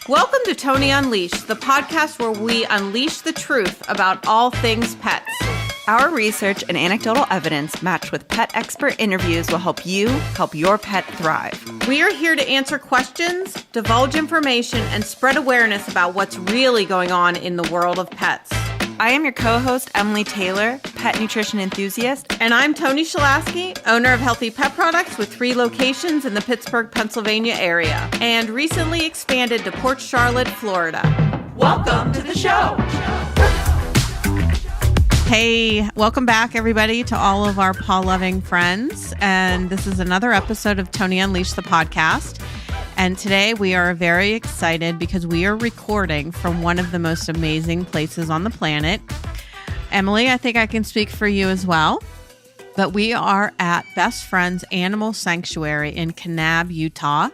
Welcome to Tony Unleashed, the podcast where we unleash the truth about all things pets. Our research and anecdotal evidence matched with pet expert interviews will help you help your pet thrive. We are here to answer questions, divulge information, and spread awareness about what's really going on in the world of pets. I am your co-host, Emily Taylor, pet nutrition enthusiast. And I'm Tony Shalasky, owner of Healthy Pet Products with 3 locations in the Pittsburgh, Pennsylvania area, and recently expanded to Port Charlotte, Florida. Welcome to the show. Hey, welcome back, everybody, to all of our paw-loving friends. And this is another episode of Tony Unleashed, the podcast. And today we are very excited because we are recording from one of the most amazing places on the planet. Emily, I think I can speak for you as well. But we are at Best Friends Animal Sanctuary in Kanab, Utah.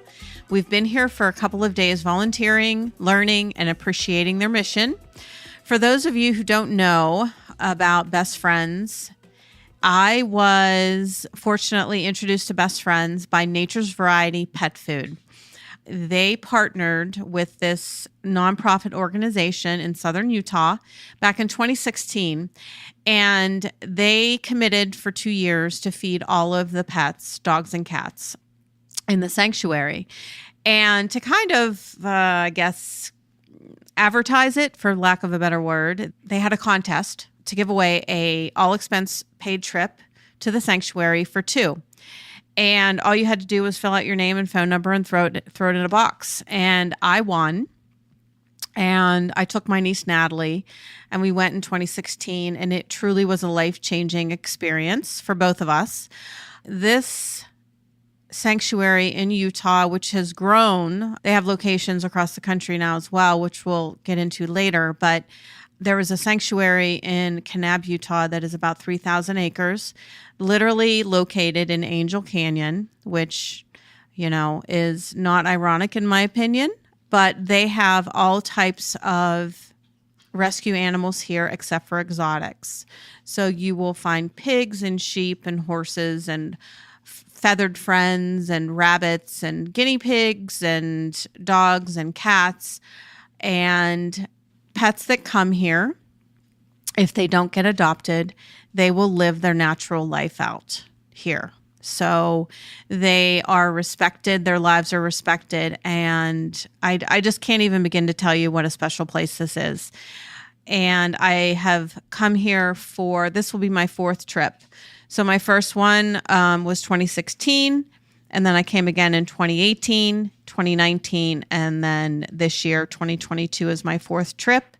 We've been here for a couple of days volunteering, learning, and appreciating their mission. For those of you who don't know about Best Friends, I was fortunately introduced to Best Friends by Nature's Variety Pet Food. They partnered with this nonprofit organization in southern Utah back in 2016, and they committed for 2 years to feed all of the pets, dogs and cats, in the sanctuary. And to kind of, advertise it, for lack of a better word, they had a contest to give away a all-expense paid trip to the sanctuary for 2. And all you had to do was fill out your name and phone number and throw it in a box. And I won. And I took my niece Natalie, and we went in 2016. And it truly was a life-changing experience for both of us. This sanctuary in Utah, which has grown, they have locations across the country now as well, which we'll get into later. But there is a sanctuary in Kanab, Utah that is about 3,000 acres, literally located in Angel Canyon, which, is not ironic in my opinion, but they have all types of rescue animals here except for exotics. So you will find pigs and sheep and horses and feathered friends and rabbits and guinea pigs and dogs and cats and pets that come here. If they don't get adopted, they will live their natural life out here. So they are respected, their lives are respected, and I just can't even begin to tell you what a special place this is. And I have come here this will be my 4th trip. So my first one was 2016, and then I came again in 2018, 2019, and then this year, 2022, is my 4th trip.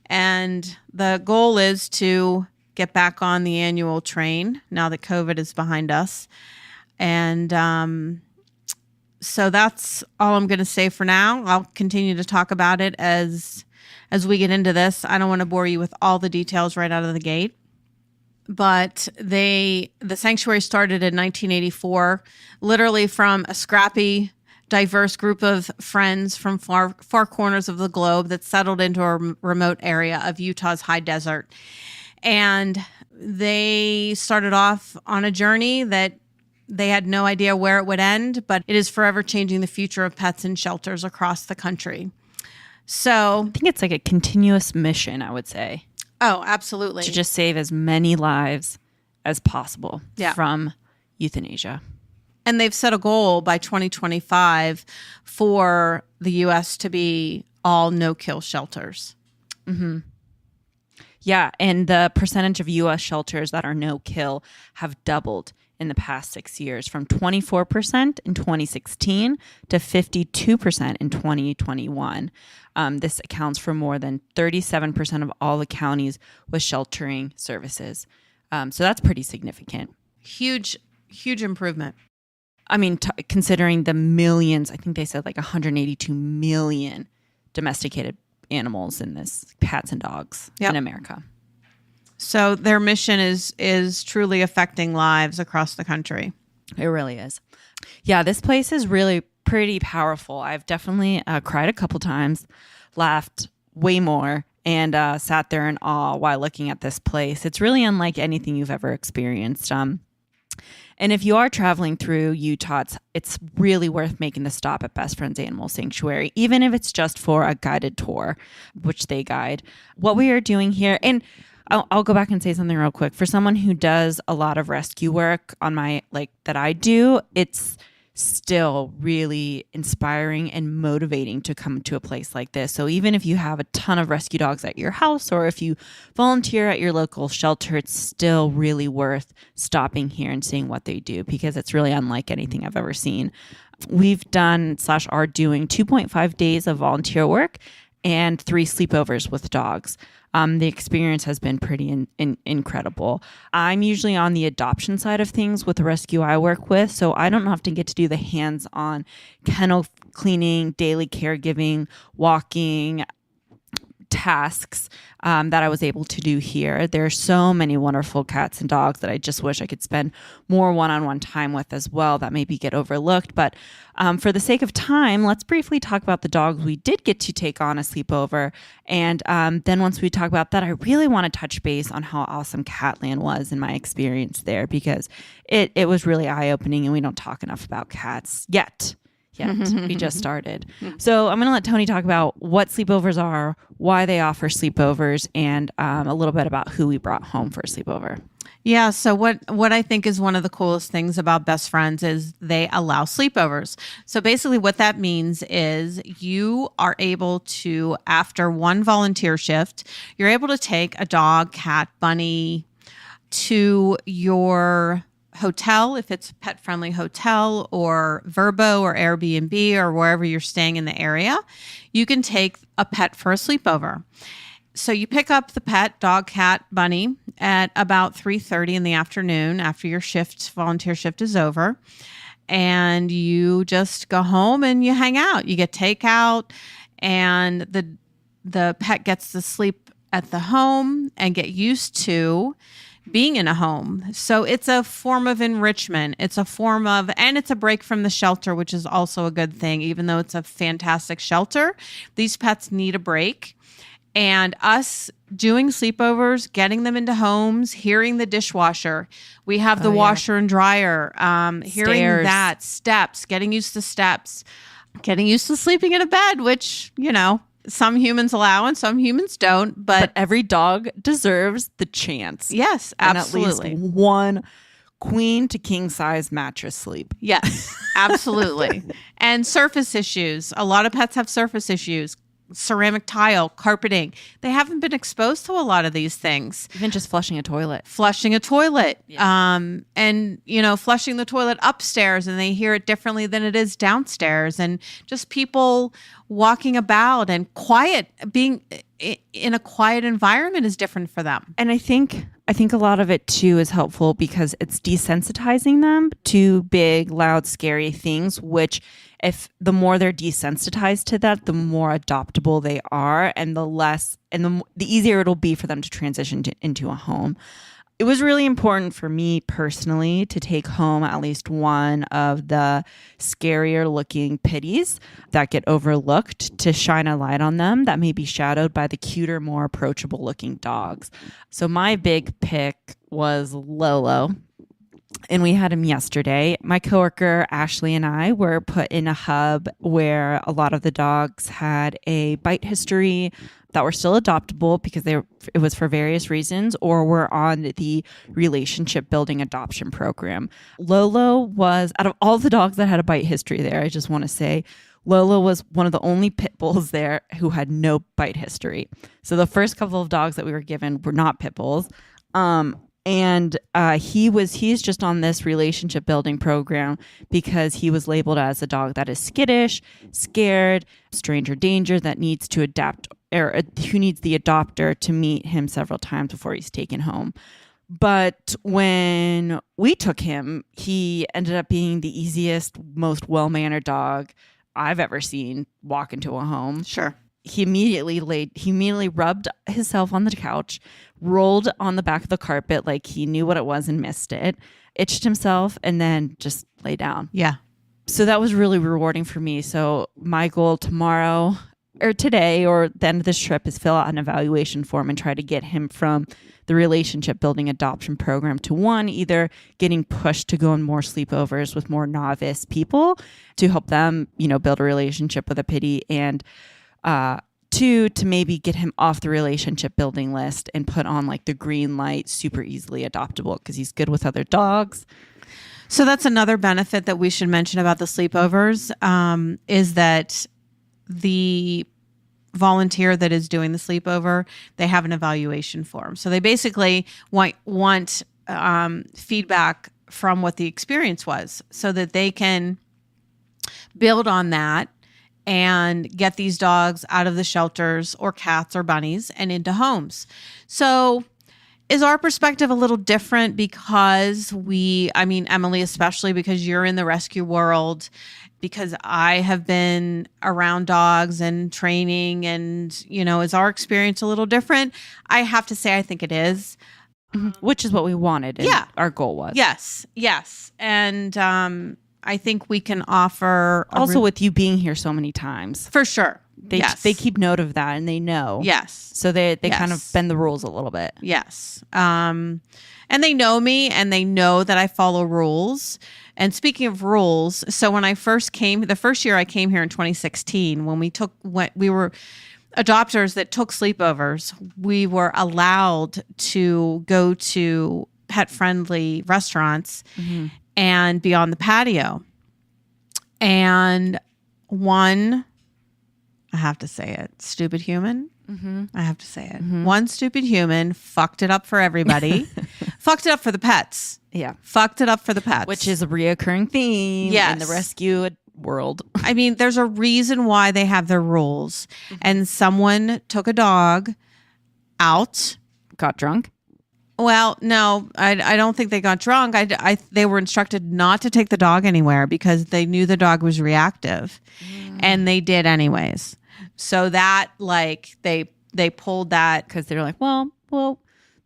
And the goal is to get back on the annual train now that COVID is behind us. And so that's all I'm going to say for now. I'll continue to talk about it as we get into this. I don't want to bore you with all the details right out of the gate. But the sanctuary started in 1984, literally from a scrappy, diverse group of friends from far corners of the globe that settled into a remote area of Utah's high desert. And they started off on a journey that they had no idea where it would end, but it is forever changing the future of pets in shelters across the country. So I think it's like a continuous mission, I would say. Oh, absolutely. To just save as many lives as possible from euthanasia. And they've set a goal by 2025 for the U.S. to be all no-kill shelters. Mm-hmm. Yeah, and the percentage of U.S. shelters that are no-kill have doubled in the past 6 years, from 24% in 2016 to 52% in 2021. This accounts for more than 37% of all the counties with sheltering services. So that's pretty significant. Huge improvement. I mean, considering the millions, I think they said like 182 million domesticated animals in this, cats and dogs in America. So their mission is truly affecting lives across the country. It really is. Yeah, this place is really pretty powerful. I've definitely cried a couple times, laughed way more, and sat there in awe while looking at this place. It's really unlike anything you've ever experienced. And if you are traveling through Utah, it's really worth making the stop at Best Friends Animal Sanctuary, even if it's just for a guided tour, which they guide. What we are doing here, and I'll go back and say something real quick. For someone who does a lot of rescue work on my, that I do, it's still really inspiring and motivating to come to a place like this. So even if you have a ton of rescue dogs at your house, or if you volunteer at your local shelter, it's still really worth stopping here and seeing what they do, because it's really unlike anything I've ever seen. We've done / are doing 2.5 days of volunteer work and 3 sleepovers with dogs. The experience has been pretty incredible. I'm usually on the adoption side of things with the rescue I work with, so I don't often get to do the hands-on kennel cleaning, daily caregiving, walking tasks that I was able to do here. There are so many wonderful cats and dogs that I just wish I could spend more one-on-one time with as well, that maybe get overlooked. But for the sake of time, let's briefly talk about the dogs we did get to take on a sleepover. And then once we talk about that, I really want to touch base on how awesome Catland was in my experience there, because it was really eye-opening, and we don't talk enough about cats yet. We just started. So I'm going to let Tony talk about what sleepovers are, why they offer sleepovers, and a little bit about who we brought home for a sleepover. Yeah. So what I think is one of the coolest things about Best Friends is they allow sleepovers. So basically what that means is you are able to, after one volunteer shift, you're able to take a dog, cat, bunny to your hotel, if it's a pet-friendly hotel, or Vrbo or Airbnb or wherever you're staying in the area. You can take a pet for a sleepover. So you pick up the pet, dog, cat, bunny, at about 3:30 in the afternoon after your volunteer shift is over. And you just go home and you hang out. You get takeout, and the pet gets to sleep at the home and get used to being in a home. So it's a form of enrichment. It's a form of, and it's a break from the shelter, which is also a good thing. Even though it's a fantastic shelter, these pets need a break. And us doing sleepovers, getting them into homes, hearing the dishwasher. We have the washer and dryer, hearing that, steps, getting used to steps, getting used to sleeping in a bed, which, some humans allow and some humans don't. But every dog deserves the chance. Yes, absolutely. And at least one queen to king size mattress sleep. Yes, absolutely. And surface issues. A lot of pets have surface issues. Ceramic tile, carpeting. They haven't been exposed to a lot of these things. Even just flushing a toilet. Yeah. And flushing the toilet upstairs, and they hear it differently than it is downstairs. And just people walking about and being in a quiet environment is different for them. And I think a lot of it too is helpful because it's desensitizing them to big, loud, scary things, which if the more they're desensitized to that, the more adoptable they are, and the easier it'll be for them to transition into a home. It was really important for me personally to take home at least one of the scarier looking pitties that get overlooked, to shine a light on them that may be shadowed by the cuter, more approachable looking dogs. So my big pick was Lolo. And we had him yesterday. My coworker Ashley and I were put in a hub where a lot of the dogs had a bite history that were still adoptable because it was for various reasons, or were on the relationship building adoption program. Lolo was, out of all the dogs that had a bite history there, I just want to say, Lolo was one of the only pit bulls there who had no bite history. So the first couple of dogs that we were given were not pit bulls. And he's just on this relationship building program because he was labeled as a dog that is skittish, scared, stranger danger, that needs to adapt, or who needs the adopter to meet him several times before he's taken home. But when we took him, he ended up being the easiest, most well-mannered dog I've ever seen walk into a home. Sure. He immediately rubbed himself on the couch, rolled on the back of the carpet like he knew what it was and missed it, itched himself, and then just lay down. Yeah. So that was really rewarding for me. So my goal tomorrow or today or the end of this trip is fill out an evaluation form and try to get him from the relationship building adoption program to one, either getting pushed to go on more sleepovers with more novice people to help them, build a relationship with a pity, and two, to maybe get him off the relationship building list and put on like the green light, super easily adoptable because he's good with other dogs. So that's another benefit that we should mention about the sleepovers, is that the volunteer that is doing the sleepover, they have an evaluation form. So they basically want feedback from what the experience was so that they can build on that and get these dogs out of the shelters, or cats or bunnies, and into homes. So is our perspective a little different because Emily, especially because you're in the rescue world, because I have been around dogs and training, and, is our experience a little different? I have to say, I think it is. Which is what we wanted. And our goal was. Yes. And I think we can offer also with you being here so many times. For sure. They keep note of that, and they know. Yes. So they kind of bend the rules a little bit. Yes. And they know me, and they know that I follow rules. And speaking of rules, so when I first came, the first year I came here in 2016, when we were adopters that took sleepovers, we were allowed to go to pet-friendly restaurants and be on the patio. And one, I have to say it, stupid human. I have to say it. One stupid human fucked it up for everybody. Fucked it up for the pets. Yeah. Fucked it up for the pets. Which is a reoccurring theme in the rescue world. I mean, there's a reason why they have their rules. And someone took a dog out. Got drunk? Well, no, I don't think they got drunk. They were instructed not to take the dog anywhere because they knew the dog was reactive. And they did anyways. So that, they pulled that because they're like, well,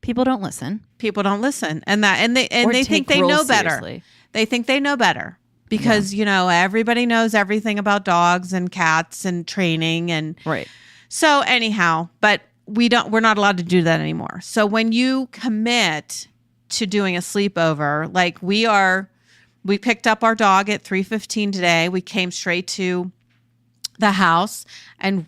people don't listen. People don't listen, and they think they know better. Seriously. They think they know better because everybody knows everything about dogs and cats and training, and right. So anyhow, but we're not allowed to do that anymore. So when you commit to doing a sleepover, like we picked up our dog at 3:15 today. We came straight to the house and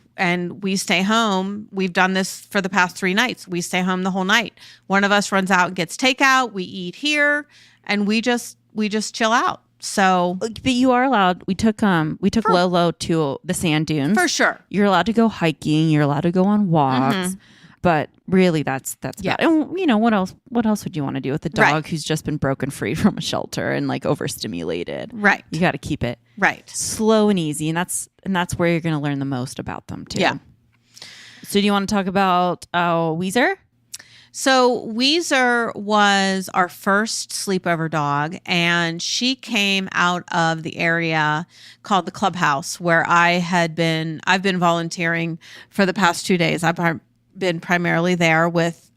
we stay home. We've done this for the past 3 nights. We stay home the whole night. One of us runs out and gets takeout. We eat here, and we just chill out. So, but you are allowed. We took Lolo to the sand dunes for sure. You're allowed to go hiking. You're allowed to go on walks. But really, that's about it. And what else? What else would you want to do with a dog who's just been broken free from a shelter and overstimulated? Right. You got to keep it slow and easy, and that's where you're going to learn the most about them too. Yeah. So, do you want to talk about Weezer? So Weezer was our first sleepover dog, and she came out of the area called the Clubhouse, where I've been volunteering for the past 2 days. I've been primarily there with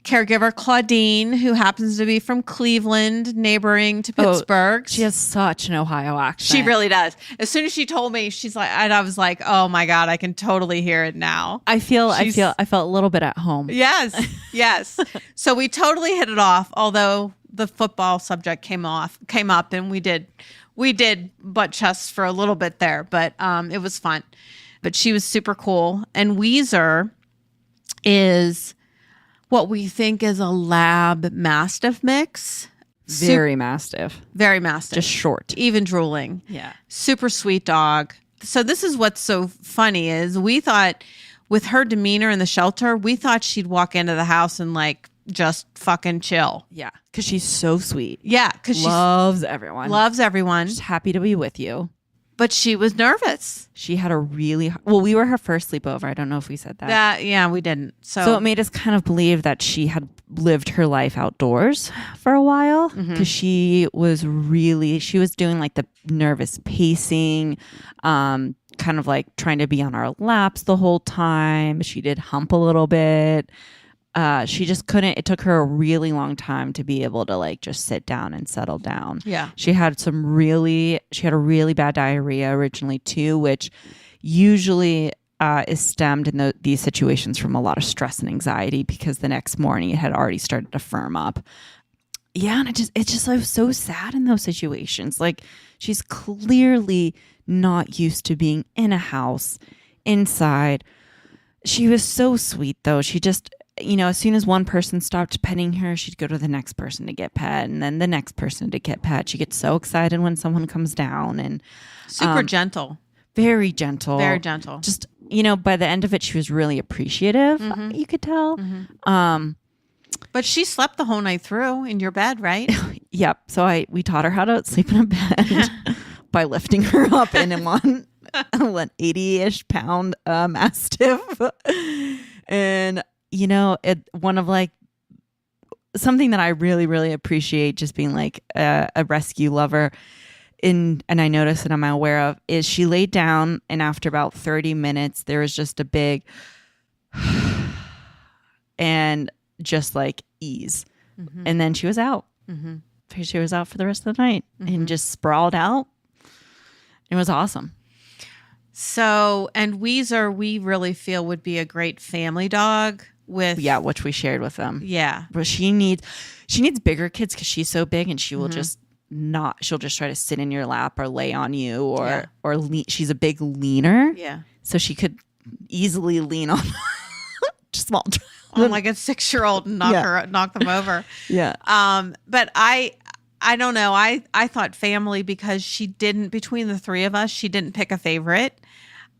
caregiver Claudine, who happens to be from Cleveland, neighboring to Pittsburgh. She has such an Ohio accent. She really does. As soon as she told me, she's like, and I was like, oh my God, I can totally hear it now. I felt a little bit at home. Yes. So we totally hit it off, although the football subject came up, and we did butt chests for a little bit there, but it was fun. But she was super cool. And Weezer is what we think is a lab mastiff mix. Very mastiff. Very mastiff. Just short. Even drooling. Yeah. Super sweet dog. So this is what's so funny is we thought with her demeanor in the shelter, we thought she'd walk into the house and just fucking chill. Yeah. Because she's so sweet. Yeah. Because she loves everyone. Loves everyone. She's happy to be with you. But she was nervous. She had we were her first sleepover. I don't know if we said that. Yeah, we didn't. So it made us kind of believe that she had lived her life outdoors for a while because she was doing the nervous pacing, kind of trying to be on our laps the whole time. She did hump a little bit. She just couldn't. It took her a really long time to be able to just sit down and settle down. Yeah. She had a really bad diarrhea originally too, which usually is stemmed in these situations from a lot of stress and anxiety because the next morning it had already started to firm up. Yeah, and it's just like so sad in those situations. Like she's clearly not used to being in a house inside. She was so sweet though. She just, as soon as one person stopped petting her, she'd go to the next person to get pet, and then the next person to get pet. She gets so excited when someone comes down, and super gentle. Very gentle. Very gentle. Just, by the end of it, she was really appreciative. You could tell. But she slept the whole night through in your bed, right? Yep. So we taught her how to sleep in a bed by lifting her up in one 80-ish pound mastiff. And, one of like something that I really, really appreciate just being like a rescue lover and I noticed that I'm aware of is she laid down and after about 30 minutes, there was just a big and just like ease. And then she was out. She was out for the rest of the night and just sprawled out. It was awesome. So, and Weezer, we really feel would be a great family dog with. Yeah, which we shared with them. Yeah. But she needs bigger kids because she's so big and she will she'll just try to sit in your lap or lay on you or lean. She's a big leaner. Yeah. So she could easily lean on small child. On like a 6-year-old and knock them over. Yeah. But I don't know. I thought family because she didn't, between the three of us, she didn't pick a favorite.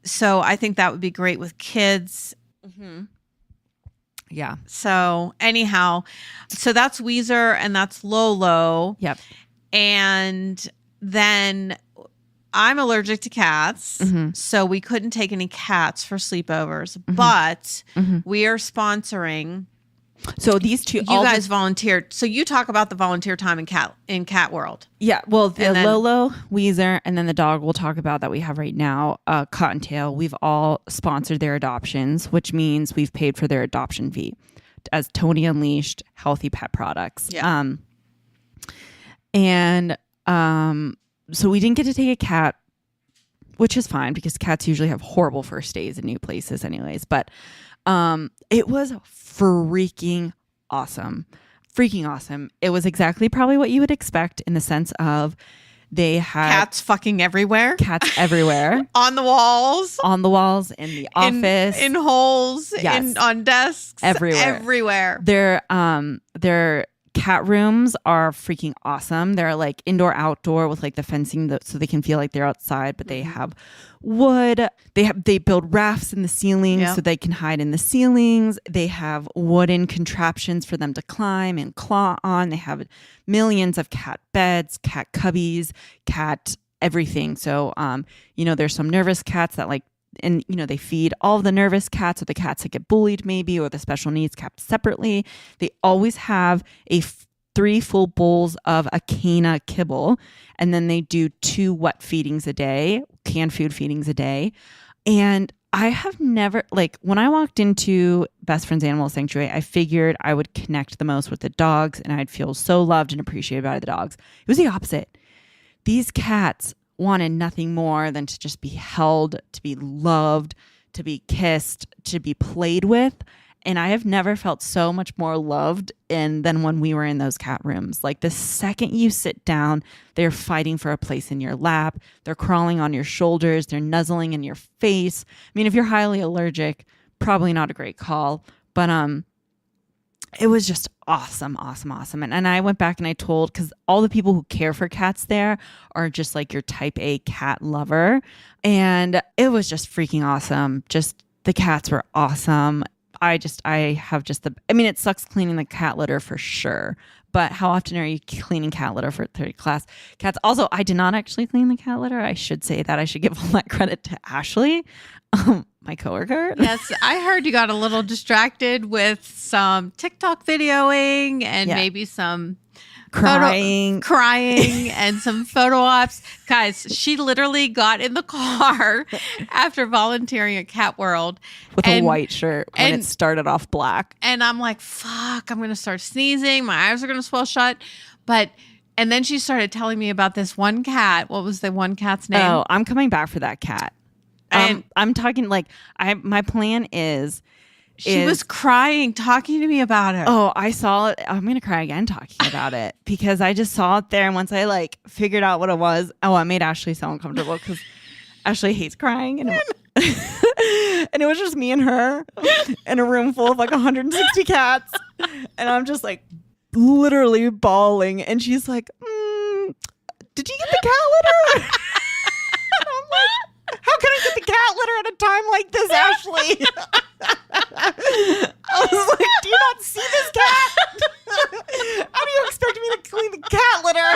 So I think that would be great with kids. Yeah. So anyhow, so that's Weezer and that's Lolo. Yep. And then I'm allergic to cats, so we couldn't take any cats for sleepovers, but we are sponsoring. So these two, you guys volunteered. So you talk about the volunteer time in cat world. Yeah. Well, Lolo, Weezer, and then the dog we'll talk about that we have right now, Cottontail. We've all sponsored their adoptions, which means we've paid for their adoption fee as Tony Unleashed Healthy Pet Products. Yeah. So we didn't get to take a cat, which is fine because cats usually have horrible first days in new places anyways. But it was freaking awesome. Freaking awesome. It was exactly probably what you would expect in the sense of they had cats fucking everywhere. Cats everywhere. On the walls. On the walls, in the office. In holes. Yes. On desks. Everywhere. Their cat rooms are freaking awesome. They're like indoor outdoor with like the fencing so they can feel like they're outside, but they have wood. They build rafts in the ceilings so they can hide in the ceilings. They have wooden contraptions for them to climb and claw on. They have millions of cat beds, cat cubbies, cat everything. So there's some nervous cats that like, and they feed all of the nervous cats or the cats that get bullied maybe or the special needs cats separately. They always have 3 full bowls of Acana kibble, and then they do 2 wet feedings a day, canned food feedings a day. And I have never, like when I walked into Best Friends Animal Sanctuary, I figured I would connect the most with the dogs and I'd feel so loved and appreciated by the dogs. It was the opposite. These cats wanted nothing more than to just be held, to be loved, to be kissed, to be played with. And I have never felt so much more loved than when we were in those cat rooms. Like the second you sit down, they're fighting for a place in your lap. They're crawling on your shoulders. They're nuzzling in your face. I mean, if you're highly allergic, probably not a great call. But it was just awesome. And I went back and I told, because all the people who care for cats there are just like your type A cat lover. And it was just freaking awesome. Just the cats were awesome. It sucks cleaning the cat litter for sure. But how often are you cleaning cat litter for 30 class cats? Also, I did not actually clean the cat litter. I should say that. I should give all that credit to Ashley, my coworker. Yes, I heard you got a little distracted with some TikTok videoing and maybe some crying and some photo ops. Guys, she literally got in the car after volunteering at Cat World with a white shirt when it started off black. And I'm like, fuck, I'm going to start sneezing. My eyes are going to swell shut. And then she started telling me about this one cat. What was the one cat's name? Oh, I'm coming back for that cat. And I'm talking like my plan is she was crying, talking to me about it. Oh, I saw it. I'm gonna cry again talking about it because I just saw it there, and once I like figured out what it was, it made Ashley so uncomfortable because Ashley hates crying, and and it was just me and her in a room full of like 160 cats, and I'm just like literally bawling, and she's like, "Did you get the cat litter?" And I'm like, "How can I get the cat litter at a time like this, Ashley?" I was like, "Do you not see this cat? How do you expect me to clean the cat litter?"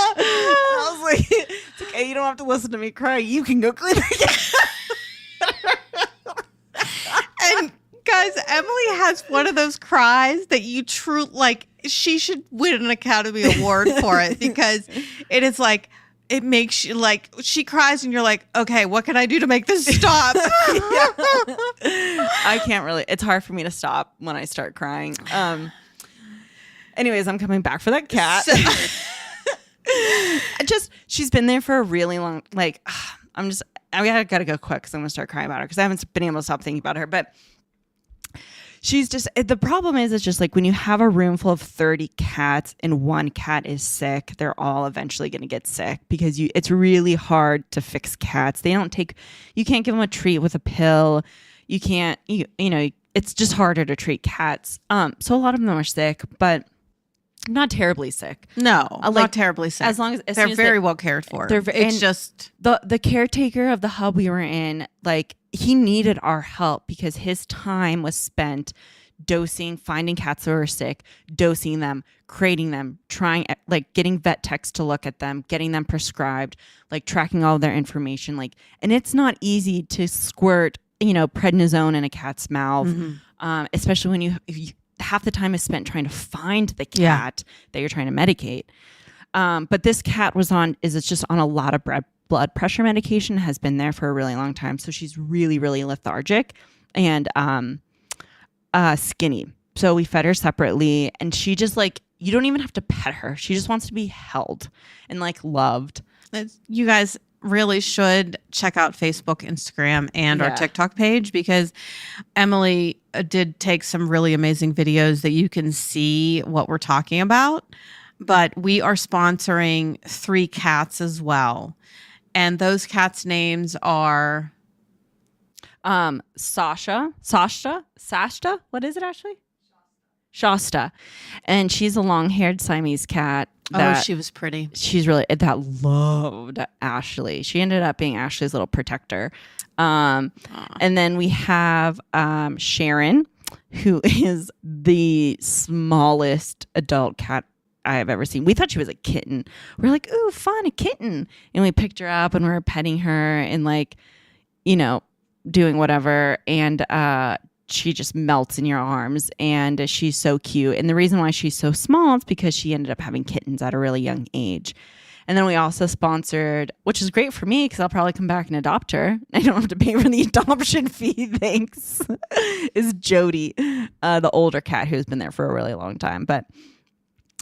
I was like, "It's okay. You don't have to listen to me cry. You can go clean the cat." And guys, Emily has one of those cries that you like. She should win an Academy Award for it because it is like. It makes you like she cries and you're like, okay, what can I do to make this stop? I can't really. It's hard for me to stop when I start crying. Anyways, I'm coming back for that cat. She's been there for a really long. Like, I gotta go quick because I'm gonna start crying about her because I haven't been able to stop thinking about her. But she's just, the problem is it's just like when you have a room full of 30 cats and one cat is sick, they're all eventually going to get sick because it's really hard to fix cats. You can't give them a treat with a pill. You can't, you know, it's just harder to treat cats. So a lot of them are sick, but not terribly sick. No, not terribly sick. As long as they're very well cared for. It's just the caretaker of the hub we were in, like he needed our help because his time was spent dosing, finding cats that were sick, dosing them, crating them, trying like getting vet techs to look at them, getting them prescribed, like tracking all their information. Like, and it's not easy to squirt, prednisone in a cat's mouth, especially when you half the time is spent trying to find the cat that you're trying to medicate. But this cat is just on a lot of blood pressure medication, has been there for a really long time. So she's really, really lethargic and skinny. So we fed her separately and she just you don't even have to pet her. She just wants to be held and loved. You guys really should check out Facebook, Instagram, and our TikTok page because Emily did take some really amazing videos that you can see what we're talking about. But we are sponsoring 3 cats as well. And those cats' names are Sashta. What is it, Ashley? Shasta. And she's a long-haired Siamese cat. She was pretty. She's really, that loved Ashley. She ended up being Ashley's little protector. And then we have Sharon, who is the smallest adult cat I have ever seen. We thought she was a kitten. We're like, ooh, fun, a kitten. And we picked her up and we were petting her and doing whatever. And she just melts in your arms and she's so cute. And the reason why she's so small is because she ended up having kittens at a really young age. And then we also sponsored, which is great for me because I'll probably come back and adopt her. I don't have to pay for the adoption fee, thanks, is Jody, the older cat who's been there for a really long time. But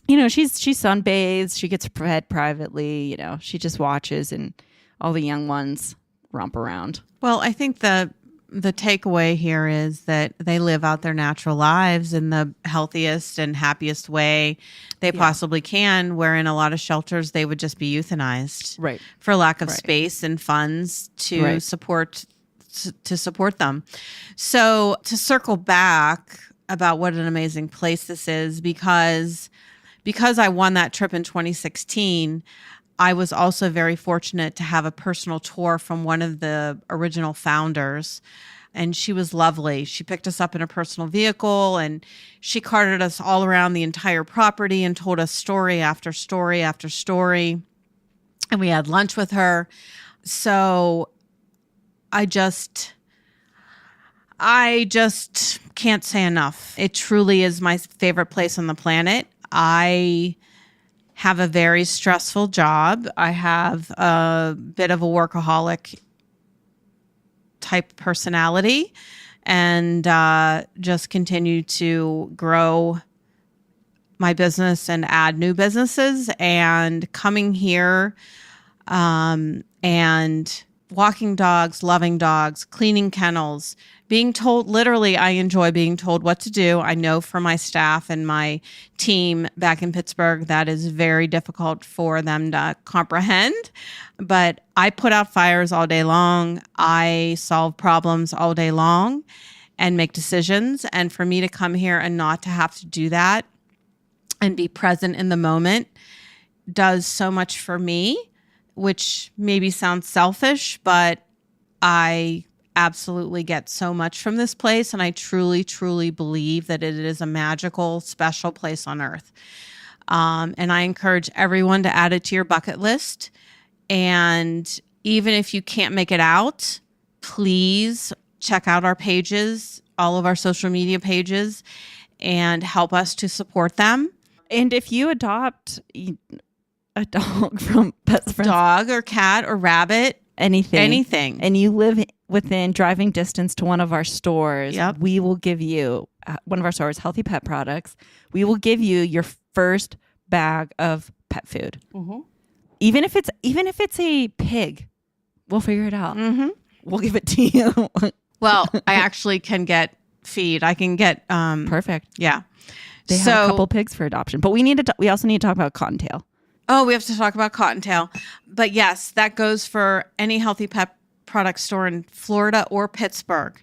she sunbathes, she gets fed privately, she just watches and all the young ones romp around. Well, I think the takeaway here is that they live out their natural lives in the healthiest and happiest way they possibly can, where in a lot of shelters they would just be euthanized for lack of space and funds to support them. So to circle back about what an amazing place this is, because I won that trip in 2016, I was also very fortunate to have a personal tour from one of the original founders, and she was lovely. She picked us up in a personal vehicle, and she carted us all around the entire property and told us story after story after story, and we had lunch with her. So I just can't say enough. It truly is my favorite place on the planet. I have a very stressful job. I have a bit of a workaholic type personality and just continue to grow my business and add new businesses. And coming here and walking dogs, loving dogs, cleaning kennels, being told, literally, I enjoy being told what to do. I know for my staff and my team back in Pittsburgh, that is very difficult for them to comprehend. But I put out fires all day long. I solve problems all day long and make decisions. And for me to come here and not to have to do that and be present in the moment does so much for me, which maybe sounds selfish, but I absolutely get so much from this place. And I truly, truly believe that it is a magical, special place on earth. And I encourage everyone to add it to your bucket list. And even if you can't make it out, please check out our pages, all of our social media pages, and help us to support them. And if you adopt a dog from Best Friends, dog or cat or rabbit, anything, and you live within driving distance to one of our stores, Yep. we will give you one of our stores, Healthy Pet Products. We will give you your first bag of pet food, even if it's a pig. We'll figure it out. We'll give it to you. Well, I actually can get feed. I can get Perfect. Yeah. They have a couple pigs for adoption, but we also need to talk about Cottontail. Oh, we have to talk about Cottontail. But yes, that goes for any Healthy Pet Product store in Florida or Pittsburgh.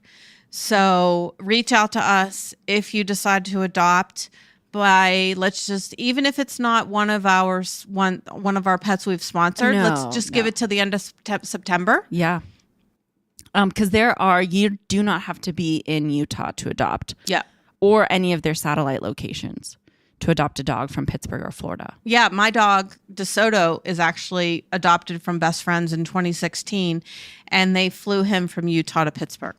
So reach out to us if you decide to adopt by, even if it's not one of our pets we've sponsored, let's just give it to the end of September. Yeah. Because you do not have to be in Utah to adopt. Yeah. Or any of their satellite locations to adopt a dog from Pittsburgh or Florida. Yeah, my dog, DeSoto, is actually adopted from Best Friends in 2016, and they flew him from Utah to Pittsburgh.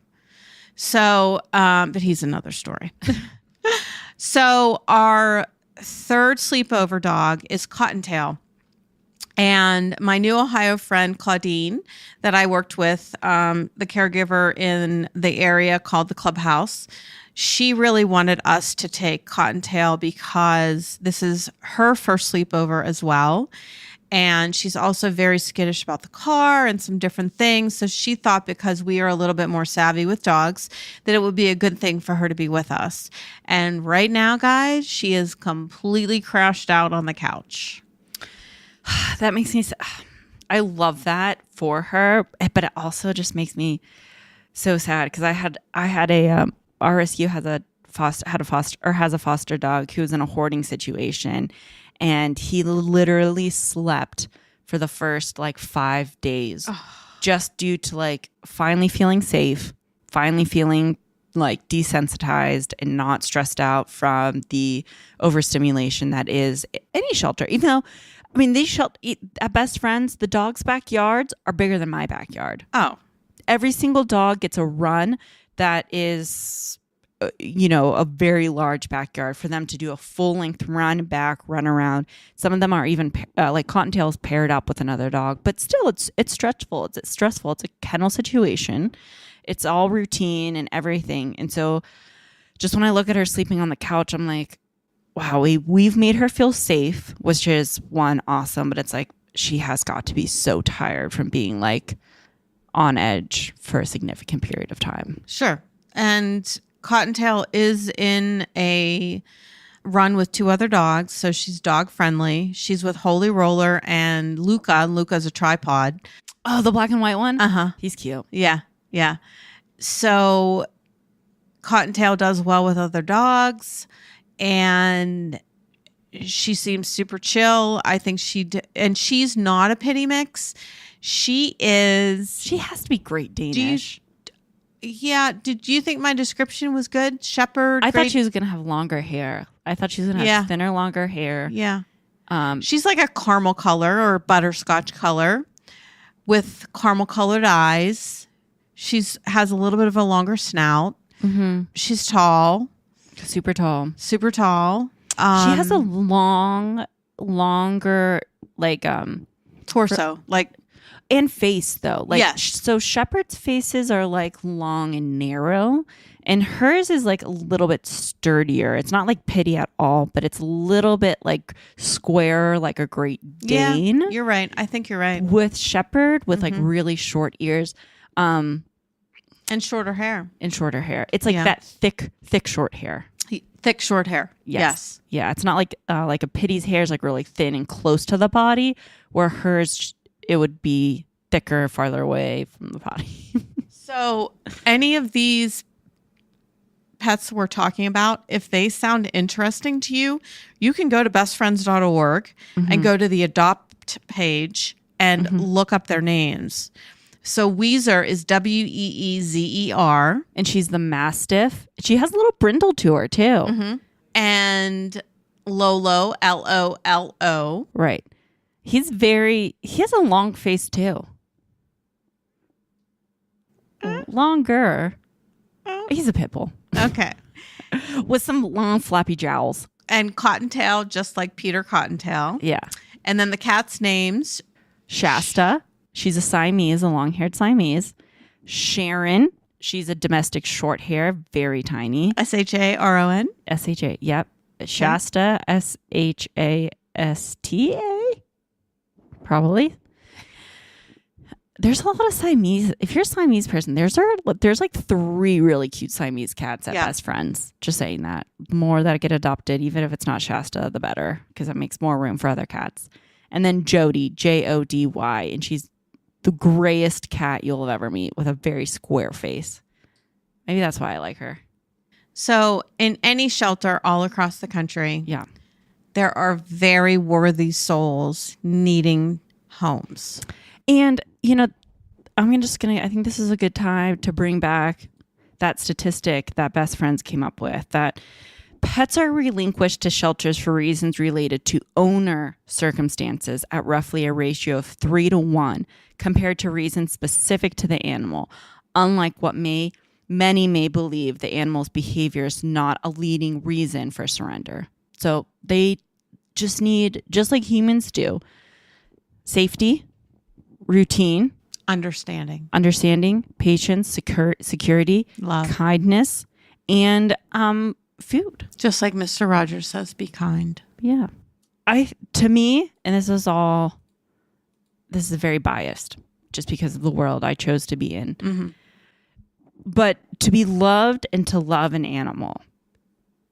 So, but he's another story. So our third sleepover dog is Cottontail. And my new Ohio friend, Claudine, that I worked with, the caregiver in the area called the Clubhouse, she really wanted us to take Cottontail because this is her first sleepover as well. And she's also very skittish about the car and some different things. So she thought because we are a little bit more savvy with dogs, that it would be a good thing for her to be with us. And right now, guys, she is completely crashed out on the couch. That makes me, I love that for her, but it also just makes me so sad because I had a RSU has a foster dog who was in a hoarding situation, and he literally slept for the first 5 days just due to finally feeling safe, finally feeling desensitized and not stressed out from the overstimulation that is any shelter. Even though, at Best Friends, the dogs' backyards are bigger than my backyard. Oh, every single dog gets a run that is, a very large backyard for them to do a full length run around. Some of them are even Cottontail's paired up with another dog, but still it's stressful. It's stressful. It's a kennel situation. It's all routine and everything. And so just when I look at her sleeping on the couch, I'm like, wow, we've made her feel safe, which is one, awesome. But it's she has got to be so tired from being on edge for a significant period of time. Sure. And Cottontail is in a run with two other dogs, so she's dog friendly. She's with Holy Roller and Luca. Luca's a tripod. Oh, the black and white one? Uh-huh. He's cute. Yeah. Yeah. So Cottontail does well with other dogs, and she seems super chill. I think and she's not a pity mix. She is. She has to be Great Danish. Did you think my description was good? Shepherd? I thought she was going to have longer hair. I thought she was going to have thinner, longer hair. Yeah. She's like a caramel color or butterscotch color with caramel colored eyes. Has a little bit of a longer snout. Mm-hmm. She's tall. Super tall. Super tall. She has a longer, torso. And face, though. Yes. So shepherds' faces are long and narrow, And hers is like a little bit sturdier. It's not like pitty at all, but it's a little bit like square, like a Great Dane. Yeah, you're right. I think you're right. With shepherd, with like really short ears. And shorter hair. It's like that thick short hair. Thick short hair. Yes. Yeah. It's not like a pitty's hair is like really thin and close to the body, where hers, it would be thicker, farther away from the body. So any of these pets we're talking about, if they sound interesting to you, you can go to bestfriends.org and go to the adopt page and look up their names. So Weezer is Weezer. And she's the Mastiff. She has a little brindle to her too. And Lolo, Lolo. Right. He has a long face too. Longer. He's a pit bull. Okay. With some long flappy jowls. And Cottontail, just like Peter Cottontail. Yeah. And then the cat's names. Shasta. She's a Siamese, a long-haired Siamese. Sharon. She's a domestic short hair, very tiny. Sharon. S-H-A, yep. Shasta, S-H-A-S-T-A. Probably. There's a lot of Siamese. If you're a Siamese person, there's like 3 really cute Siamese cats at Best Friends. Just saying that. The more that get adopted, even if it's not Shasta, the better, because it makes more room for other cats. And then Jody, Jody, and she's the grayest cat you'll ever meet with a very square face. Maybe that's why I like her. So in any shelter all across the country, there are very worthy souls needing homes. And, I think this is a good time to bring back that statistic that Best Friends came up with, that pets are relinquished to shelters for reasons related to owner circumstances at roughly a ratio of 3-1 compared to reasons specific to the animal, unlike what many may believe the animal's behavior is not a leading reason for surrender. So they just need, just like humans do, safety, routine, understanding, patience, security, love, kindness, and food. Just like Mr. Rogers says, be kind. Yeah. To me, and this is very biased just because of the world I chose to be in. But to be loved and to love an animal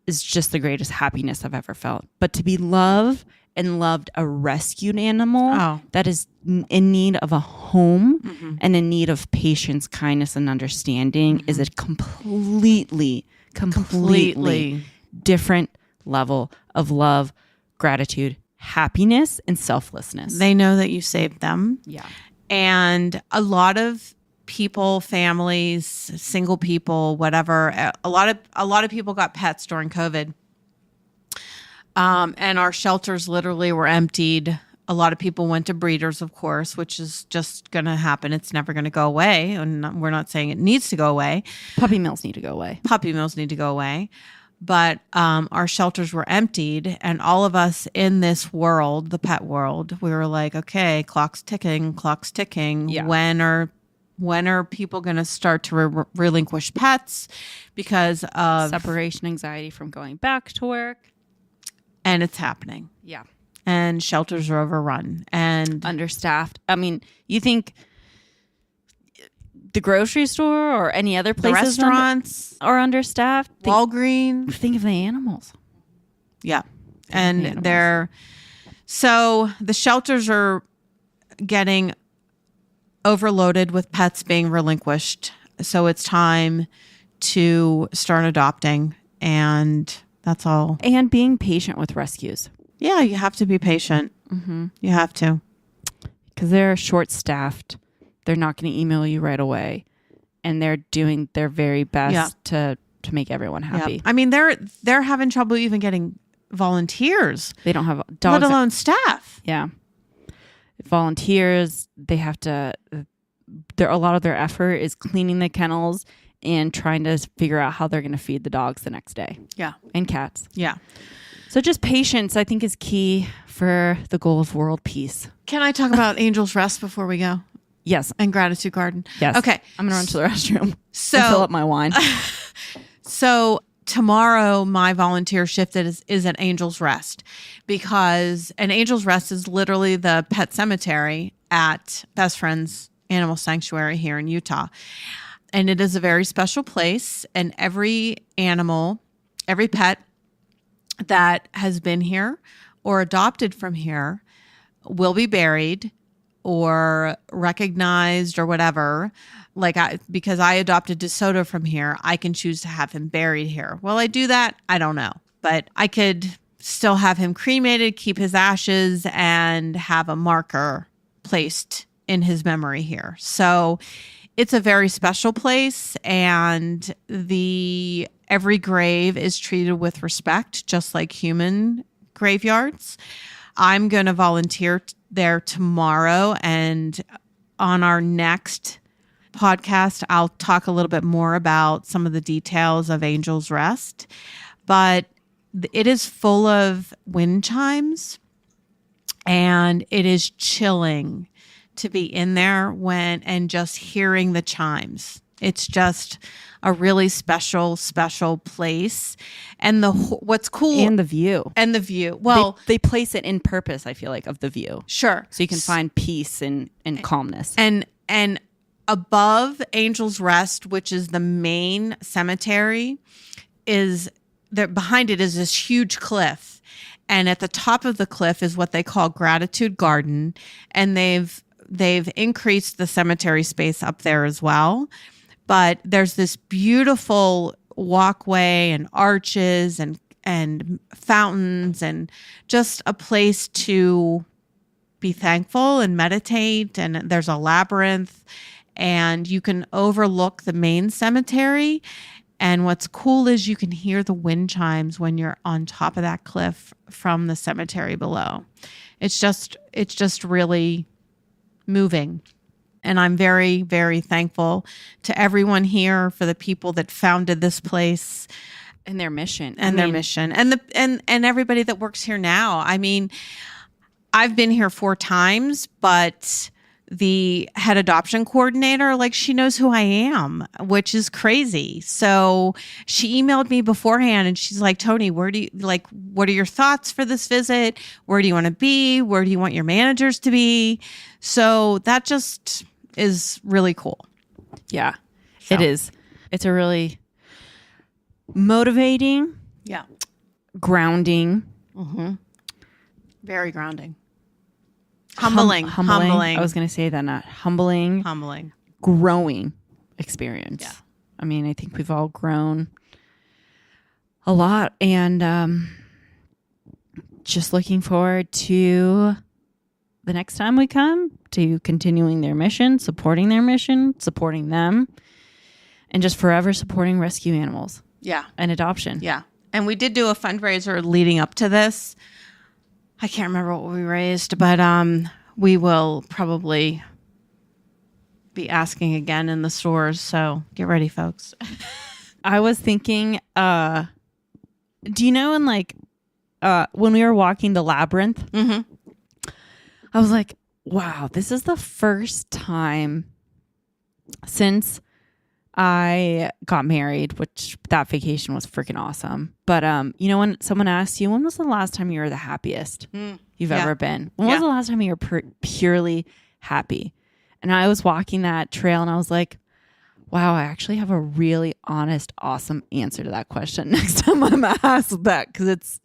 is just the greatest happiness I've ever felt. But to be loved a rescued animal that is in need of a home and in need of patience, kindness, and understanding is a completely different level of love, gratitude, happiness, and selflessness. They know that you saved them. Yeah. And a lot of people, families, single people, whatever, a lot of people got pets during COVID. And our shelters literally were emptied. A lot of people went to breeders, of course, which is just going to happen. It's never going to go away. And we're not saying it needs to go away. Puppy mills need to go away. But our shelters were emptied. And all of us in this world, the pet world, we were like, okay, clock's ticking. Yeah. When are people going to start to relinquish pets because of separation anxiety from going back to work? And it's happening. Yeah. And shelters are overrun and understaffed. I mean, you think the grocery store or any other places, the restaurants are understaffed? Walgreens. Think of the animals. Yeah. And so the shelters are getting overloaded with pets being relinquished. So it's time to start adopting, and that's all. And being patient with rescues. Yeah, you have to be patient. You have to. Because they're short-staffed. They're not going to email you right away. And they're doing their very best to make everyone happy. Yeah. I mean, they're having trouble even getting volunteers. They don't have dogs. Let alone staff. Yeah. Volunteers, they have to... a lot of their effort is cleaning the kennels and trying to figure out how they're going to feed the dogs the next day. Yeah. And cats. Yeah. So just patience, I think, is key for the goal of world peace. Can I talk about Angel's Rest before we go? Yes. And Gratitude Garden? Yes. Okay. I'm going to run to the restroom so and fill up my wine. So tomorrow, my volunteer shift is at Angel's Rest, because an Angel's Rest is literally the pet cemetery at Best Friends Animal Sanctuary here in Utah. And it is a very special place. And every animal, every pet that has been here or adopted from here will be buried or recognized or whatever. Because I adopted DeSoto from here, I can choose to have him buried here. Will I do that? I don't know. But I could still have him cremated, keep his ashes, and have a marker placed in his memory here. So it's a very special place, and every grave is treated with respect, just like human graveyards. I'm going to volunteer there tomorrow, and on our next podcast, I'll talk a little bit more about some of the details of Angel's Rest. But it is full of wind chimes, and it is chilling to be in there and just hearing the chimes. It's just a really special place. And what's cool, And the view. Well, They place it in purpose, I feel like, of the view. sure. So you can find peace and calmness. And above Angel's Rest, which is the main cemetery, is there behind it is this huge cliff. And at the top of the cliff is what they call Gratitude Garden. And they've increased the cemetery space up there as well. But there's this beautiful walkway and arches and fountains, and just a place to be thankful and meditate. And there's a labyrinth, and you can overlook the main cemetery. And what's cool is you can hear the wind chimes when you're on top of that cliff from the cemetery below. It's just really moving. And I'm very, very thankful to everyone here for the people that founded this place And their mission. and everybody that works here now. I mean, I've been here 4 times, but the head adoption coordinator, she knows who I am, which is crazy. So she emailed me beforehand, and she's like, Tony, what are your thoughts for this visit? Where do you want to be? Where do you want your managers to be? So that just is really cool. Yeah, it is. It's a really motivating, grounding, very grounding. Humbling. I was going to say that, not humbling, growing experience. Yeah. I mean, I think we've all grown a lot, and just looking forward to the next time we come, to continuing their mission, supporting them, and just forever supporting rescue animals. Yeah. And adoption. Yeah. And we did do a fundraiser leading up to this. I can't remember what we raised, but we will probably be asking again in the stores. So get ready, folks. I was thinking, do you know when we were walking the labyrinth, I was like, wow, this is the first time since I got married, which that vacation was freaking awesome. But when someone asks you, when was the last time you were the happiest you've ever been? When was the last time you were purely happy? And I was walking that trail, and I was like, wow, I actually have a really honest, awesome answer to that question next time I'm asked that, because it's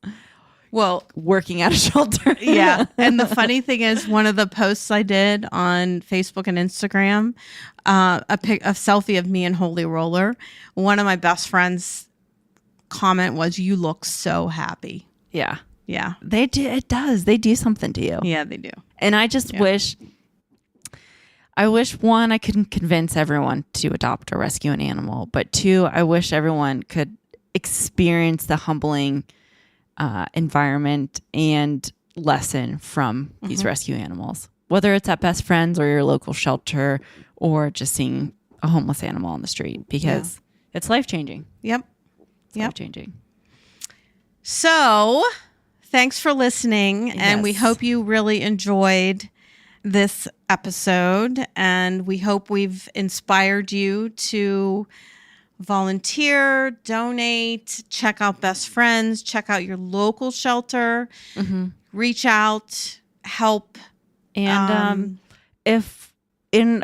working at a shelter. Yeah. And the funny thing is, one of the posts I did on Facebook and Instagram, a selfie of me and Holy Roller, one of my best friends' comment was, "You look so happy." Yeah. Yeah. They do. It does. They do something to you. Yeah, they do. And I just wish, one, I could convince everyone to adopt or rescue an animal, but 2, I wish everyone could experience the humbling environment and lesson from these rescue animals, whether it's at Best Friends or your local shelter, or just seeing a homeless animal on the street, because it's life-changing. Yep. Life-changing. So thanks for listening. And we Yes. hope you really enjoyed this episode. And we hope we've inspired you to volunteer, donate, check out Best Friends, check out your local shelter, reach out, help. And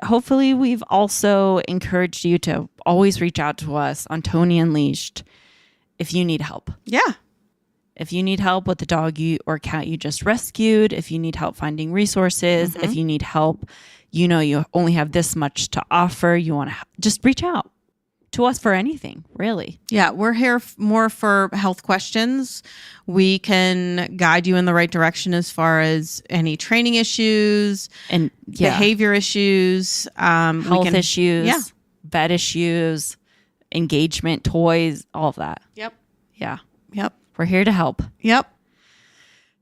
hopefully we've also encouraged you to always reach out to us on Tony Unleashed if you need help. Yeah. If you need help with the dog or cat you just rescued, if you need help finding resources, if you need help, you know you only have this much to offer, you want to just reach out to us for anything, really. Yeah, we're here more for health questions. We can guide you in the right direction as far as any training issues and behavior issues, health issues, yeah. vet issues, engagement, toys, all of that. Yep. Yeah. Yep. We're here to help. Yep.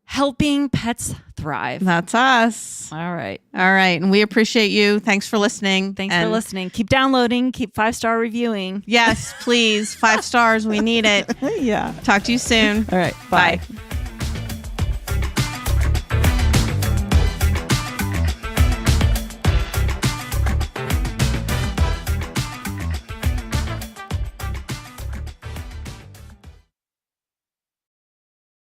Helping pets thrive. That's us. All right. All right. And we appreciate you. Thanks for listening. Thanks for listening. Keep downloading. Keep 5-star reviewing. Yes, please. 5 stars. We need it. Yeah. Talk to you soon. All right. Bye.